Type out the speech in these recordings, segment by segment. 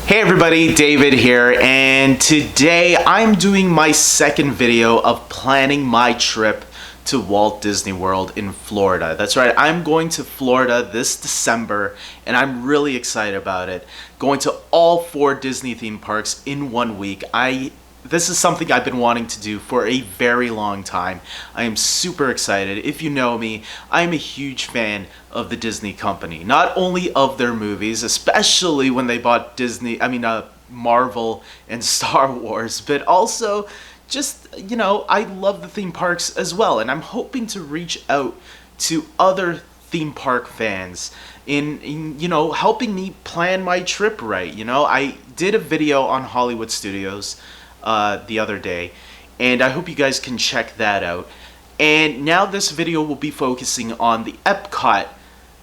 Hey everybody, David here, and today I'm doing my second video of planning my trip to Walt Disney World in Florida. That's right, I'm going to Florida this December and I'm really excited about it. Going to all 4 Disney theme parks in 1 week. This is something I've been wanting to do for a very long time. I am super excited. If you know me, I'm a huge fan of the Disney company. Not only of their movies, especially when they bought Marvel and Star Wars, but also just, I love the theme parks as well. And I'm hoping to reach out to other theme park fans in helping me plan my trip right. I did a video on Hollywood Studios the other day, and I hope you guys can check that out. And now this video will be focusing on the Epcot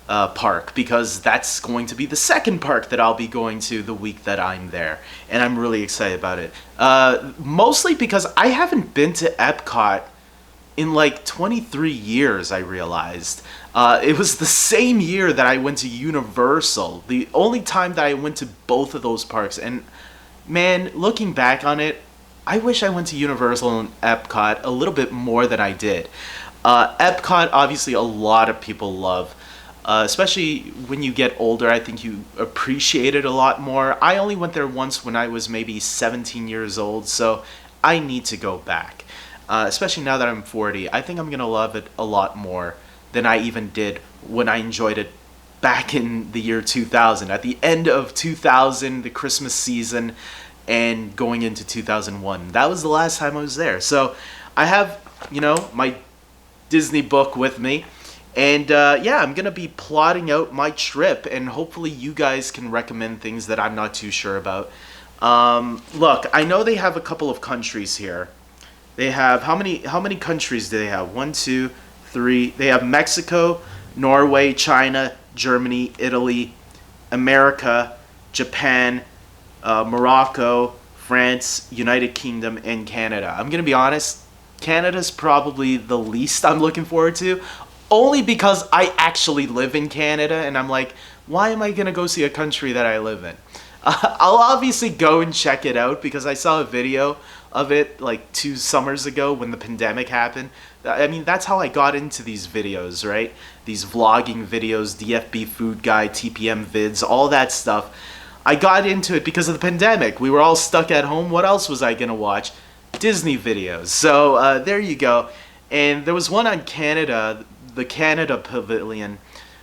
park, because that's going to be the second park that I'll be going to the week that I'm there, and I'm really excited about it. Mostly because I haven't been to Epcot in like 23 years, I realized. It was the same year that I went to Universal, the only time that I went to both of those parks, and man, looking back on it, I wish I went to Universal and Epcot a little bit more than I did. Epcot, obviously, a lot of people love. Especially when you get older, I think you appreciate it a lot more. I only went there once when I was maybe 17 years old, so I need to go back. Especially now that I'm 40, I think I'm going to love it a lot more than I even did when I enjoyed it back in the year 2000. At the end of 2000, the Christmas season, and going into 2001. That was the last time I was there. So I have, my Disney book with me. And I'm going to be plotting out my trip, and hopefully you guys can recommend things that I'm not too sure about. Look, I know they have a couple of countries here. They have, how many countries do they have? 1, 2, 3. They have Mexico, Norway, China, Germany, Italy, America, Japan, Morocco, France, United Kingdom, and Canada. I'm going to be honest, Canada's probably the least I'm looking forward to. Only because I actually live in Canada, and I'm like, why am I going to go see a country that I live in? I'll obviously go and check it out, because I saw a video of it like 2 summers ago when the pandemic happened. I mean, that's how I got into these videos, right? These vlogging videos, DFB Food Guide, TPM vids, all that stuff. I got into it because of the pandemic. We were all stuck at home. What else was I going to watch? Disney videos. So there you go. And there was one on Canada, the Canada Pavilion,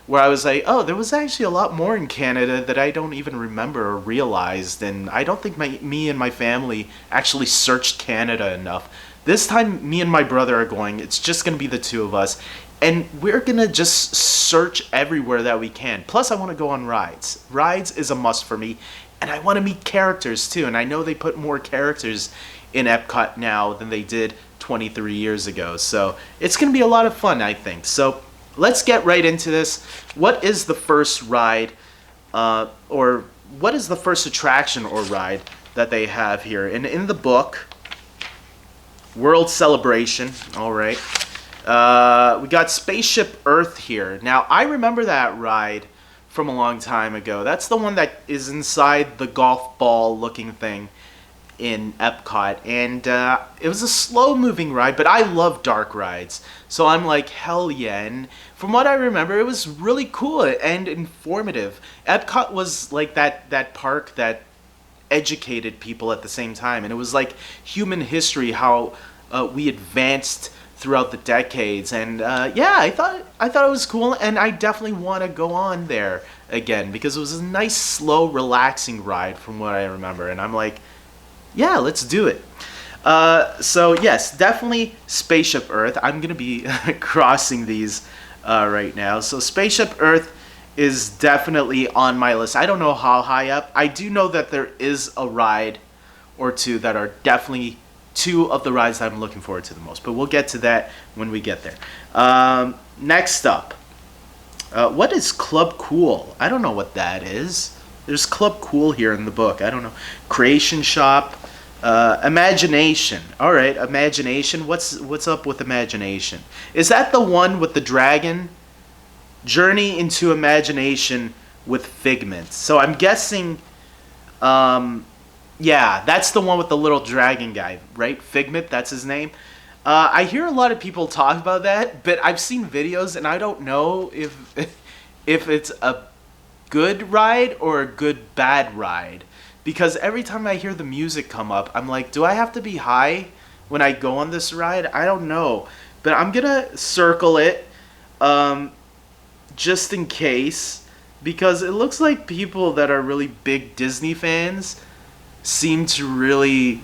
where I was like, oh, there was actually a lot more in Canada that I don't even remember or realized, and I don't think me and my family actually searched Canada enough. This time, me and my brother are going. It's just going to be the 2 of us, and we're going to just search everywhere that we can. Plus, I want to go on rides. Rides is a must for me, and I want to meet characters too, and I know they put more characters in Epcot now than they did 23 years ago. So it's going to be a lot of fun, I think. So let's get right into this. What is the first ride, or what is the first attraction or ride that they have here? And in the book, World Celebration, all right. We got Spaceship Earth here. Now, I remember that ride from a long time ago. That's the one that is inside the golf ball looking thing in Epcot, and it was a slow-moving ride, but I love dark rides, so I'm like, hell yeah. And from what I remember, it was really cool and informative. Epcot was like that park that educated people at the same time, and it was like human history, how we advanced throughout the decades. And I thought it was cool, and I definitely want to go on there again, because it was a nice, slow, relaxing ride from what I remember, and I'm like, yeah, let's do it. So yes, definitely Spaceship Earth. I'm gonna be crossing these right now. So Spaceship Earth is definitely on my list. I don't know how high up. I do know that there is a ride or 2 that are definitely 2 of the rides that I'm looking forward to the most. But we'll get to that when we get there. Next up, what is Club Cool? I don't know what that is. There's Club Cool here in the book. I don't know. Creation Shop. Imagination. All right, Imagination. What's up with Imagination? Is that the one with the dragon? Journey into Imagination with Figment. So I'm guessing Yeah, that's the one with the little dragon guy, right? Figment, that's his name. I hear a lot of people talk about that, but I've seen videos and I don't know if if it's a good ride or a good bad ride. Because every time I hear the music come up, I'm like, do I have to be high when I go on this ride? I don't know. But I'm gonna circle it just in case, because it looks like people that are really big Disney fans seem to really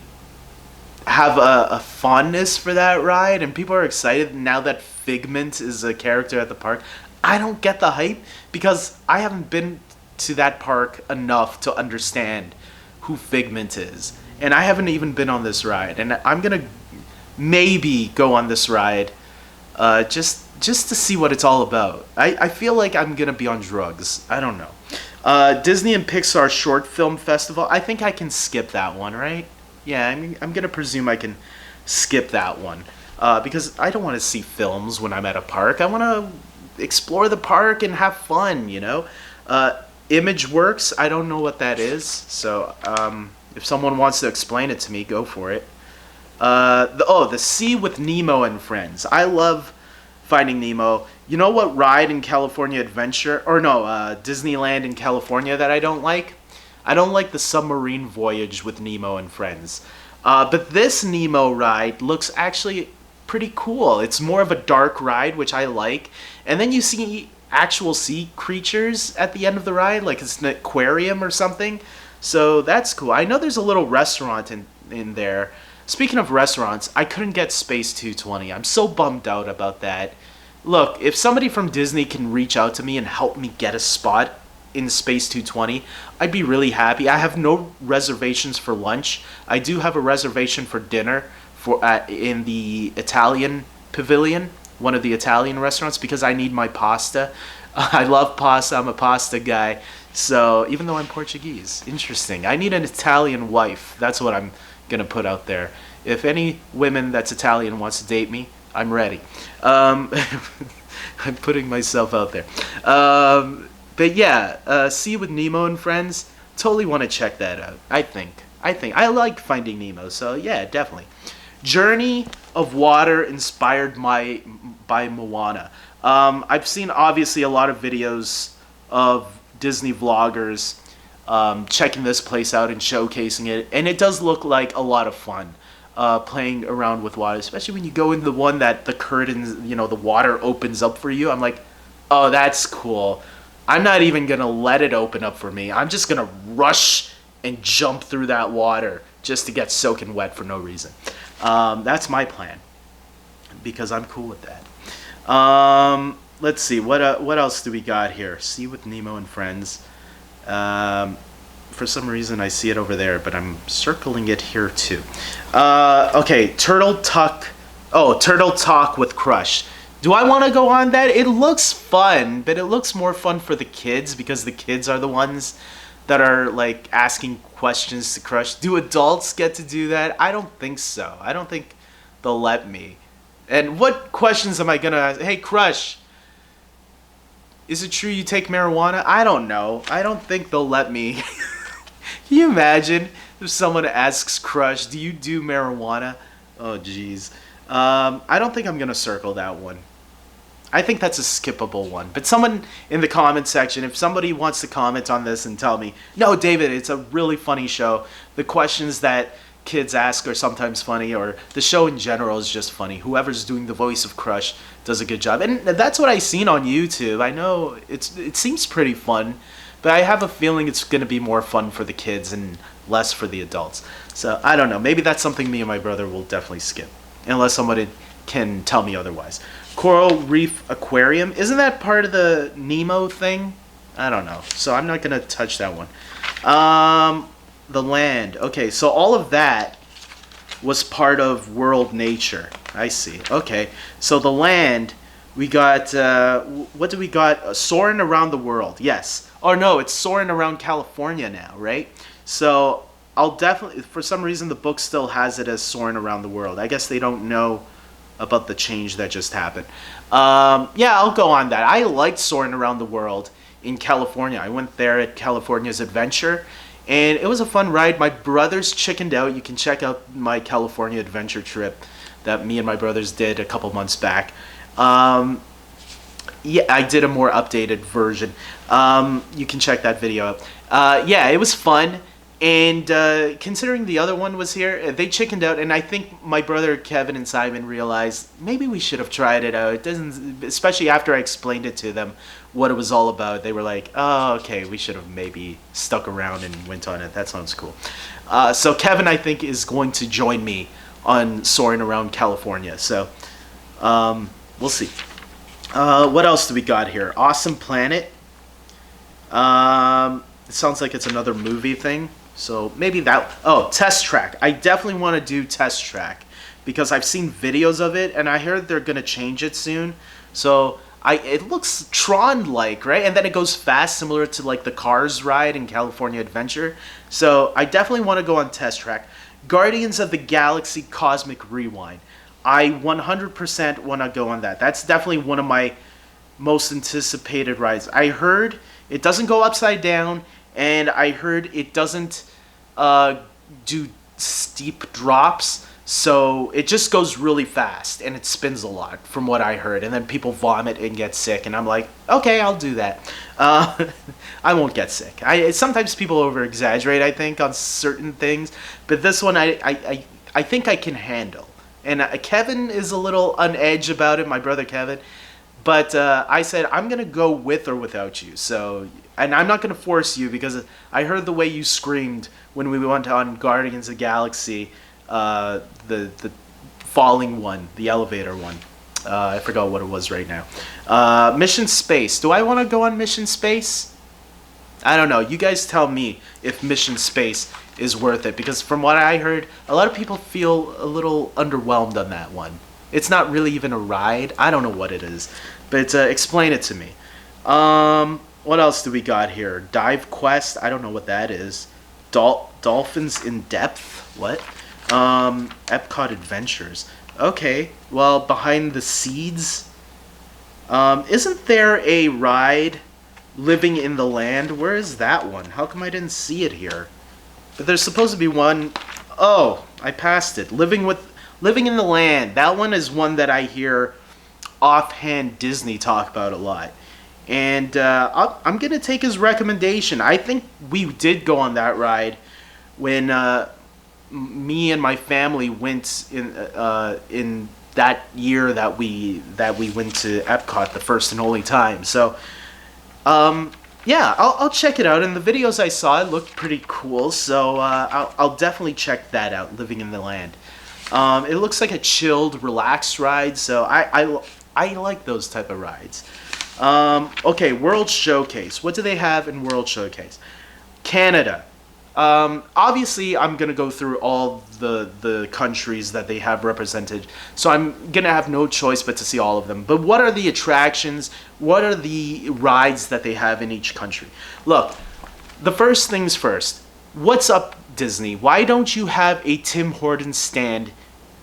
have a fondness for that ride, and people are excited now that Figment is a character at the park. I don't get the hype because I haven't been to that park enough to understand who Figment is, and I haven't even been on this ride, and I'm gonna maybe go on this ride just to see what it's all about. I feel like I'm gonna be on drugs. I don't know. Disney and Pixar Short Film Festival. I think I can skip that one, right? Yeah, I'm gonna presume I can skip that one because I don't want to see films when I'm at a park. I want to explore the park and have fun, you know. ImageWorks. I don't know what that is, so if someone wants to explain it to me, go for it. The Sea with Nemo and Friends. I love Finding Nemo. You know what ride in California Adventure, or no, Disneyland in California that I don't like? I don't like the submarine voyage with Nemo and Friends. But this Nemo ride looks actually pretty cool. It's more of a dark ride, which I like. And then you see actual sea creatures at the end of the ride, like it's an aquarium or something. So that's cool. I know there's a little restaurant in there. Speaking of restaurants, I couldn't get Space 220. I'm so bummed out about that. Look, if somebody from Disney can reach out to me and help me get a spot in Space 220, I'd be really happy. I have no reservations for lunch. I do have a reservation for dinner for in the Italian pavilion, one of the Italian restaurants, because I need my pasta. I love pasta. I'm a pasta guy. So even though I'm Portuguese, interesting. I need an Italian wife. That's what I'm gonna put out there. If any women that's Italian wants to date me, I'm ready. I'm putting myself out there. But yeah, Sea with Nemo and Friends, totally want to check that out. I think I like Finding Nemo, so yeah, definitely. Journey of Water inspired by Moana. I've seen obviously a lot of videos of Disney vloggers checking this place out and showcasing it, and it does look like a lot of fun. Playing around with water, especially when you go in the one that the curtains, you know, the water opens up for you. I'm like, oh, that's cool. I'm not even gonna let it open up for me. I'm just gonna rush and jump through that water just to get soaking wet for no reason. That's my plan because I'm cool with that. Let's see, what else do we got here? Sea with Nemo and Friends. For some reason I see it over there, but I'm circling it here too. Okay, Turtle Talk with Crush. Do I want to go on that? It looks fun, but it looks more fun for the kids because the kids are the ones that are like asking questions to Crush. Do adults get to do that? I don't think so. I don't think they'll let me. And what questions am I gonna ask? Hey, Crush, is it true you take marijuana? I don't know. I don't think they'll let me. Can you imagine if someone asks Crush, do you do marijuana? Oh, jeez. I don't think I'm going to circle that one. I think that's a skippable one. But someone in the comment section, if somebody wants to comment on this and tell me, no, David, it's a really funny show. The questions that kids ask are sometimes funny, or the show in general is just funny. Whoever's doing the voice of Crush does a good job. And that's what I've seen on YouTube. I know it seems pretty fun. But I have a feeling it's going to be more fun for the kids and less for the adults. So I don't know. Maybe that's something me and my brother will definitely skip. Unless somebody can tell me otherwise. Coral Reef Aquarium. Isn't that part of the Nemo thing? I don't know. So I'm not going to touch that one. The land. Okay, so all of that was part of World Nature. I see. Okay, so the land, we got, what do we got? Soaring Around the World. Yes. Oh no, it's Soaring Around California now, right? So I'll definitely, for some reason the book still has it as Soaring Around the World. I guess they don't know about the change that just happened. Yeah, I'll go on that. I liked Soaring Around the World in California. I went there at California's Adventure, and it was a fun ride. My brothers chickened out. You can check out my California adventure trip that me and my brothers did a couple months back. Um, yeah, I did a more updated version. You can check that video out. Yeah, it was fun. And considering the other one was here, they chickened out, and I think my brother Kevin and Simon realized maybe we should have tried it out. It doesn't, especially after I explained it to them what it was all about. They were like, "Oh, okay, we should have maybe stuck around and went on it. That sounds cool." So Kevin, I think, is going to join me on soaring around California. So we'll see. What else do we got here? Awesome Planet. It sounds like it's another movie thing. So maybe that. Oh, Test Track. I definitely want to do Test Track because I've seen videos of it and I heard they're gonna change it soon. So it looks Tron-like, right? And then it goes fast, similar to like the Cars ride in California Adventure. So I definitely want to go on Test Track. Guardians of the Galaxy Cosmic Rewind. I 100% want to go on that. That's definitely one of my most anticipated rides. I heard it doesn't go upside down, and I heard it doesn't do steep drops, so it just goes really fast and it spins a lot from what I heard, and then people vomit and get sick, and I'm like, okay, I'll do that. I won't get sick. Sometimes people over exaggerate, I think, on certain things, but this one I think I can handle. And Kevin is a little on edge about it, my brother Kevin. But I said, I'm going to go with or without you. So, and I'm not going to force you because I heard the way you screamed when we went on Guardians of the Galaxy, the falling one, the elevator one. I forgot what it was right now. Mission Space. Do I want to go on Mission Space? I don't know. You guys tell me if Mission Space is worth it. Because from what I heard, a lot of people feel a little underwhelmed on that one. It's not really even a ride. I don't know what it is. But explain it to me. What else do we got here? Dive Quest. I don't know what that is. Dolphins in Depth. What? Epcot Adventures. Okay. Well, Behind the Seeds. Isn't there a ride, Living in the Land? Where is that one? How come I didn't see it here? But there's supposed to be one. Oh, I passed it. Living in the Land. That one is one that I hear offhand Disney talk about a lot. And I'm going to take his recommendation. I think we did go on that ride when me and my family went in that year that we went to Epcot the first and only time. So yeah, I'll check it out. And the videos I saw, it looked pretty cool. So I'll definitely check that out, Living in the Land. It looks like a chilled, relaxed ride, so I like those type of rides. Okay, World Showcase. What do they have in World Showcase? Canada. Obviously, I'm going to go through all the countries that they have represented, so I'm going to have no choice but to see all of them. But what are the attractions? What are the rides that they have in each country? Look, the first things first. What's up, Disney? Why don't you have a Tim Hortons stand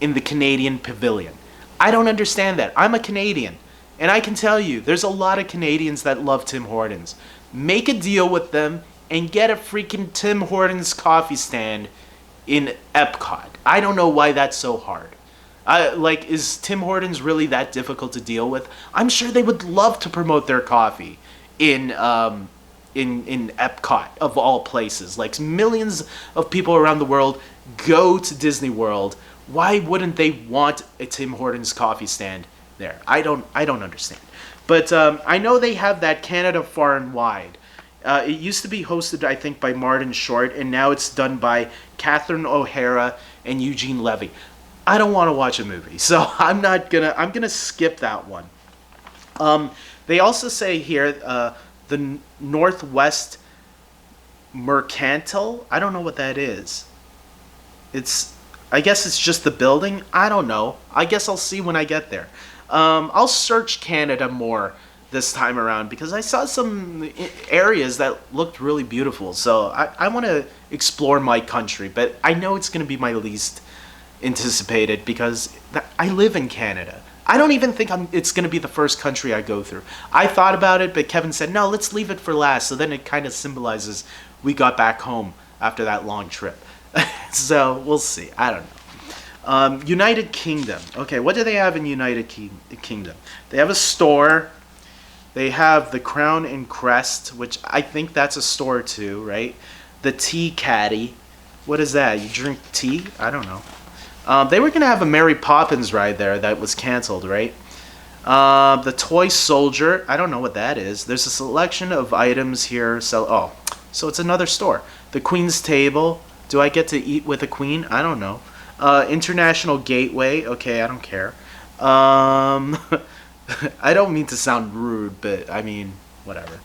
in the Canadian Pavilion? I don't understand that. I'm a Canadian, and I can tell you, there's a lot of Canadians that love Tim Hortons. Make a deal with them and get a freaking Tim Hortons coffee stand in Epcot. I don't know why that's so hard. Is Tim Hortons really that difficult to deal with? I'm sure they would love to promote their coffee in Epcot, of all places. Like, millions of people around the world go to Disney World. Why wouldn't they want a Tim Hortons coffee stand there? I don't understand. But I know they have that Canada Far and Wide. It used to be hosted, I think, by Martin Short, and now it's done by Catherine O'Hara and Eugene Levy. I don't want to watch a movie, so I'm gonna skip that one. They also say here the Northwest Mercantile. I don't know what that is. I guess it's just the building. I don't know. I guess I'll see when I get there. I'll search Canada more this time around because I saw some areas that looked really beautiful. So I want to explore my country, but I know it's going to be my least anticipated because I live in Canada. I don't even think it's going to be the first country I go through. I thought about it, but Kevin said, no, let's leave it for last. So then it kind of symbolizes we got back home after that long trip. So we'll see. I don't know. United Kingdom. Okay, what do they have in Kingdom? They have a store. They have the Crown and Crest, which I think that's a store too, right? The Tea Caddy. What is that? You drink tea? I don't know. They were going to have a Mary Poppins ride there that was canceled, right? The Toy Soldier. I don't know what that is. There's a selection of items here. So it's another store. The Queen's Table. Do I get to eat with a queen? I don't know. International Gateway. Okay, I don't care. I don't mean to sound rude, but I mean, whatever.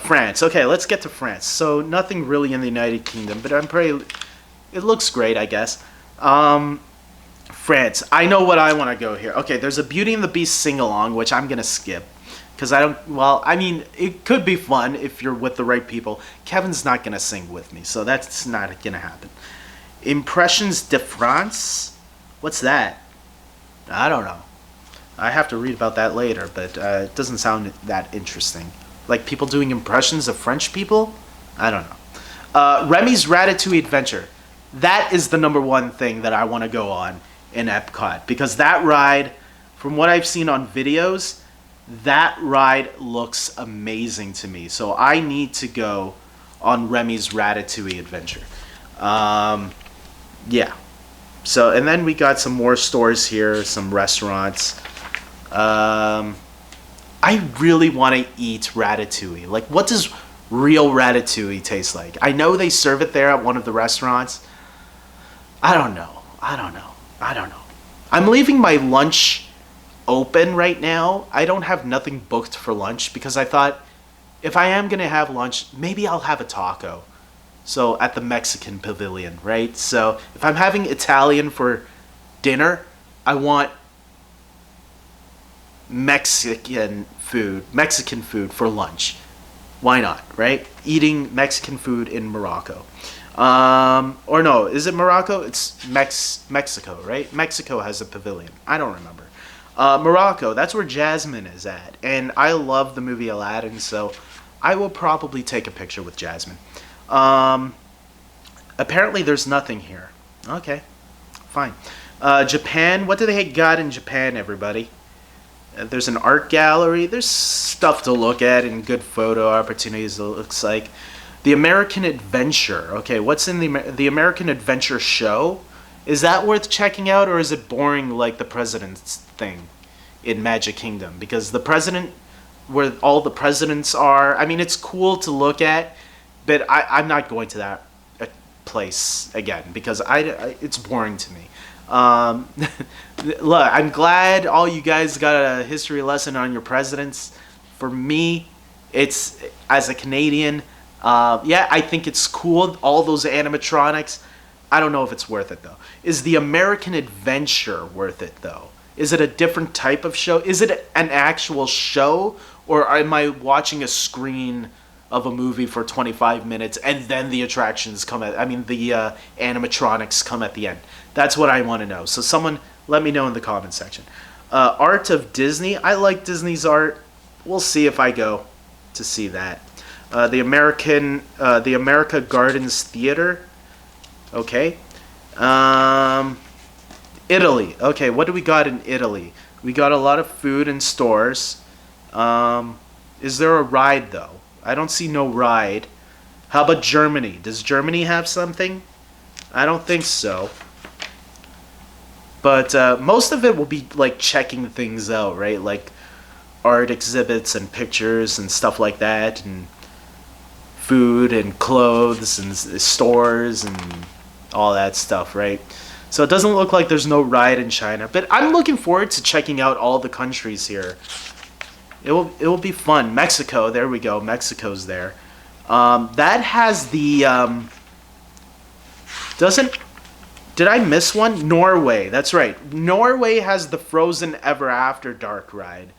France. Okay, let's get to France. So nothing really in the United Kingdom, but it looks great, I guess. France. I know what I want to go here. Okay, there's a Beauty and the Beast sing-along, which I'm going to skip. Because I mean, it could be fun if you're with the right people. Kevin's not going to sing with me, so that's not going to happen. Impressions de France? What's that? I don't know. I have to read about that later, but it doesn't sound that interesting. Like people doing impressions of French people? I don't know. Remy's Ratatouille Adventure. That is the #1 thing that I want to go on in Epcot. Because that ride, from what I've seen on videos, that ride looks amazing to me. So I need to go on Remy's Ratatouille Adventure. Yeah. So, and then we got some more stores here, some restaurants. I really want to eat ratatouille. Like, what does real ratatouille taste like? I know they serve it there at one of the restaurants. I don't know. I'm leaving my lunch open right now. I don't have nothing booked for lunch because I thought if I am going to have lunch, maybe I'll have a taco. So, at the Mexican Pavilion, right? So, if I'm having Italian for dinner, I want Mexican food for lunch. Why not, right? Eating Mexican food in Morocco. Or no, is it Morocco? It's Mexico, right? Mexico has a pavilion. I don't remember. Morocco, that's where Jasmine is at. And I love the movie Aladdin, so I will probably take a picture with Jasmine. Apparently there's nothing here. Okay, fine. Japan, what do they got in Japan, everybody? There's an art gallery. There's stuff to look at and good photo opportunities, it looks like. The American Adventure. Okay, what's in the American Adventure show? Is that worth checking out, or is it boring like the President's thing in Magic Kingdom? Because the President, where all the presidents are, I mean, it's cool to look at, but I'm not going to that place again because it's boring to me. Look, I'm glad all you guys got a history lesson on your presidents. For me, it's, as a Canadian, yeah, I think it's cool, all those animatronics. I don't know if it's worth it though. Is the American Adventure worth it though? Is it a different type of show? Is it an actual show, or am I watching a screen of a movie for 25 minutes and then the attractions come the animatronics come at the end? That's what I want to know. So someone let me know in the comment section. Art of Disney. I like Disney's art. We'll see if I go to see that. The America Gardens Theater. Okay. Italy. Okay, what do we got in Italy? We got a lot of food and stores. Is there a ride though? I don't see no ride. How about Germany? Does Germany have something? I don't think so. But most of it will be like checking things out, right? Like art exhibits and pictures and stuff like that, and food and clothes and stores and all that stuff, right? So it doesn't look like there's no ride in China, but I'm looking forward to checking out all the countries here. It will be fun. Mexico, there we go. Mexico's there. That has the did I miss one? Norway. That's right. Norway has the Frozen Ever After Dark ride.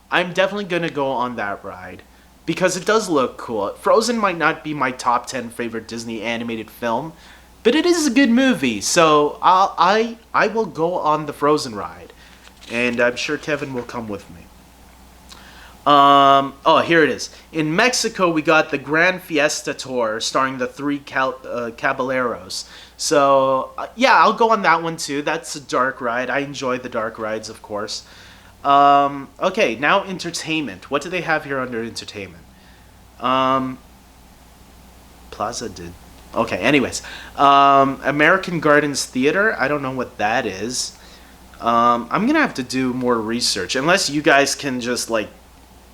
I'm definitely going to go on that ride because it does look cool. Frozen might not be my top 10 favorite Disney animated film, but it is a good movie. So I will go on the Frozen ride, and I'm sure Kevin will come with me. Oh, here it is. In Mexico, we got the Grand Fiesta Tour starring the three caballeros. So, yeah, I'll go on that one too. That's a dark ride. I enjoy the dark rides, of course. Okay, now entertainment. What do they have here under entertainment? Um, Plaza did. Okay, anyways. American Gardens Theater. I don't know what that is. I'm gonna have to do more research. Unless you guys can just, like,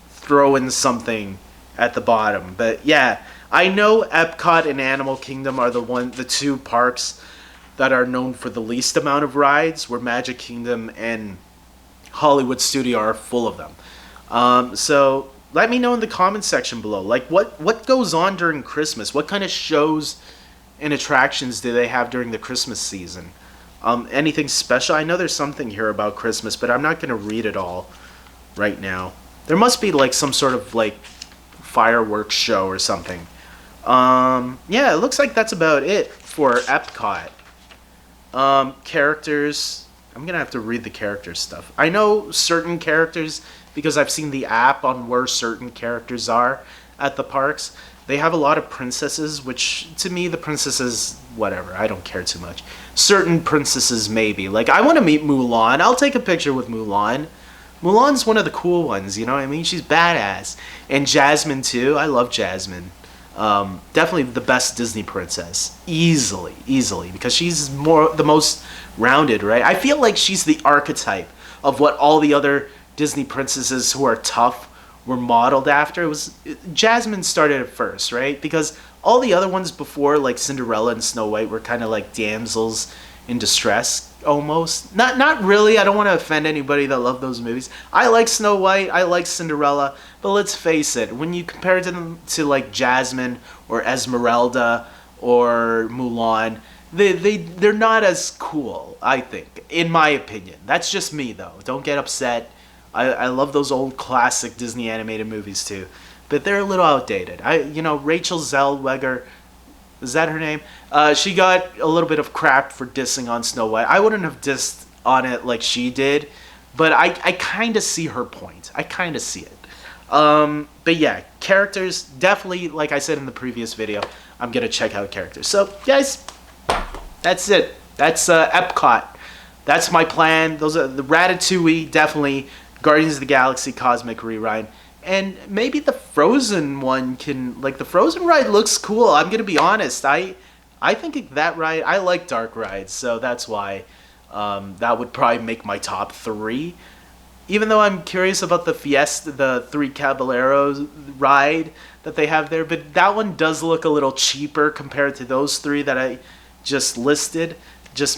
throw in something at the bottom. But yeah, I know Epcot and Animal Kingdom are the two parks that are known for the least amount of rides, where Magic Kingdom and Hollywood Studio are full of them. So let me know in the comment section below, like what goes on during Christmas? What kind of shows and attractions do they have during the Christmas season? Anything special? I know there's something here about Christmas, but I'm not going to read it all right now. There must be like some sort of like fireworks show or something. Yeah, it looks like that's about it for Epcot. Characters. I'm gonna have to read the character stuff. I know certain characters because I've seen the app on where certain characters are at the parks. They have a lot of princesses, which to me the princesses, whatever, I don't care too much. Certain princesses maybe. Like I want to meet Mulan. I'll take a picture with Mulan. Mulan's one of the cool ones, you know what I mean? She's badass. And Jasmine too. I love Jasmine. Definitely the best Disney princess, easily, because she's the most rounded, right? I feel like she's the archetype of what all the other Disney princesses who are tough were modeled after. Jasmine started it first, right? Because all the other ones before, like Cinderella and Snow White, were kind of like damsels in distress almost. Not really. I don't want to offend anybody that love those movies. I like Snow White, I like Cinderella, but let's face it, when you compare them to like Jasmine or Esmeralda or Mulan, they're not as cool, I think, in my opinion. That's just me though. Don't get upset. I love those old classic Disney animated movies too, but they're a little outdated. Rachel Zellweger, is that her name? She got a little bit of crap for dissing on Snow White. I wouldn't have dissed on it like she did, but I kind of see her point. I kind of see it. But yeah, characters, definitely, like I said in the previous video, I'm going to check out characters. So, guys, that's it. That's Epcot. That's my plan. Those are the Ratatouille, definitely. Guardians of the Galaxy Cosmic Rewind. And maybe the Frozen one can, like, the Frozen ride looks cool. I'm going to be honest. I think that ride, I like dark rides, so that's why that would probably make my top 3. Even though I'm curious about the Fiesta, the Three Caballeros ride that they have there, but that one does look a little cheaper compared to those 3 that I just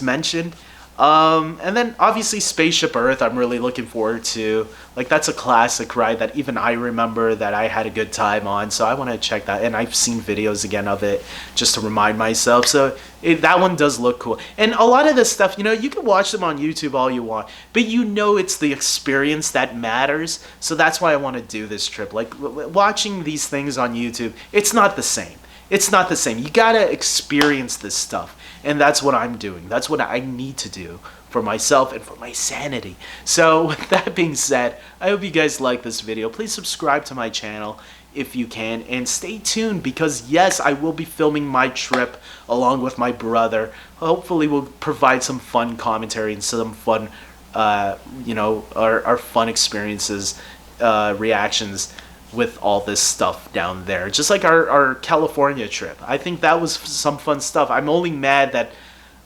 mentioned. And then obviously Spaceship Earth I'm really looking forward to. Like that's a classic ride that even I remember that I had a good time on, so I want to check that, and I've seen videos again of it just to remind myself. So that one does look cool. And a lot of this stuff, you can watch them on YouTube all you want, but it's the experience that matters. So that's why I want to do this trip. Like watching these things on YouTube, it's not the same. It's not the same. You gotta experience this stuff. And that's what I'm doing. That's what I need to do for myself and for my sanity. So with that being said, I hope you guys like this video. Please subscribe to my channel if you can. And stay tuned because yes, I will be filming my trip along with my brother. Hopefully we'll provide some fun commentary and some fun, our fun experiences, reactions with all this stuff down there, just like our California trip. I think that was some fun stuff. I'm only mad that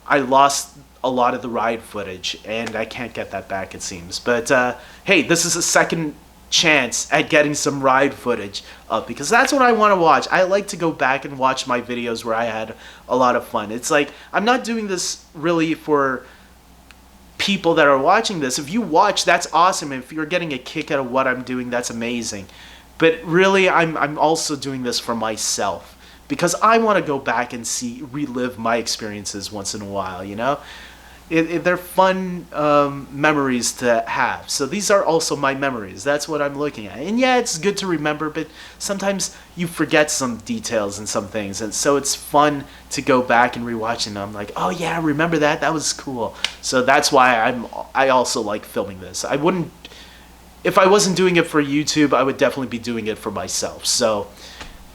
I lost a lot of the ride footage and I can't get that back, it seems. But hey, this is a second chance at getting some ride footage up because that's what I want to watch. I like to go back and watch my videos where I had a lot of fun. It's like I'm not doing this really for people that are watching this. If you watch, that's awesome. If you're getting a kick out of what I'm doing, that's amazing. But really, I'm also doing this for myself because I want to go back and relive my experiences once in a while, They're fun memories to have. So these are also my memories. That's what I'm looking at. And yeah, it's good to remember, but sometimes you forget some details and some things. And so it's fun to go back and rewatch and I'm like, oh yeah, remember that? That was cool. So that's why I also like filming this. if I wasn't doing it for YouTube, I would definitely be doing it for myself. So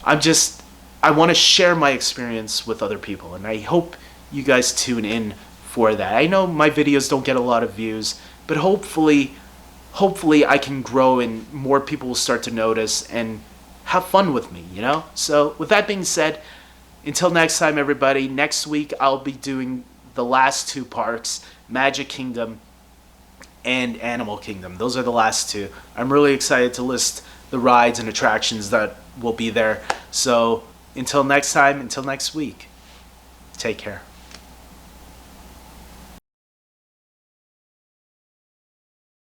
I want to share my experience with other people, and I hope you guys tune in for that. I know my videos don't get a lot of views, but hopefully I can grow and more people will start to notice and have fun with me, you know? So with that being said, until next time, everybody, next week I'll be doing the last two parks, Magic Kingdom and Animal Kingdom. Those are the last two. I'm really excited to list the rides and attractions that will be there. So until next time, until next week, take care.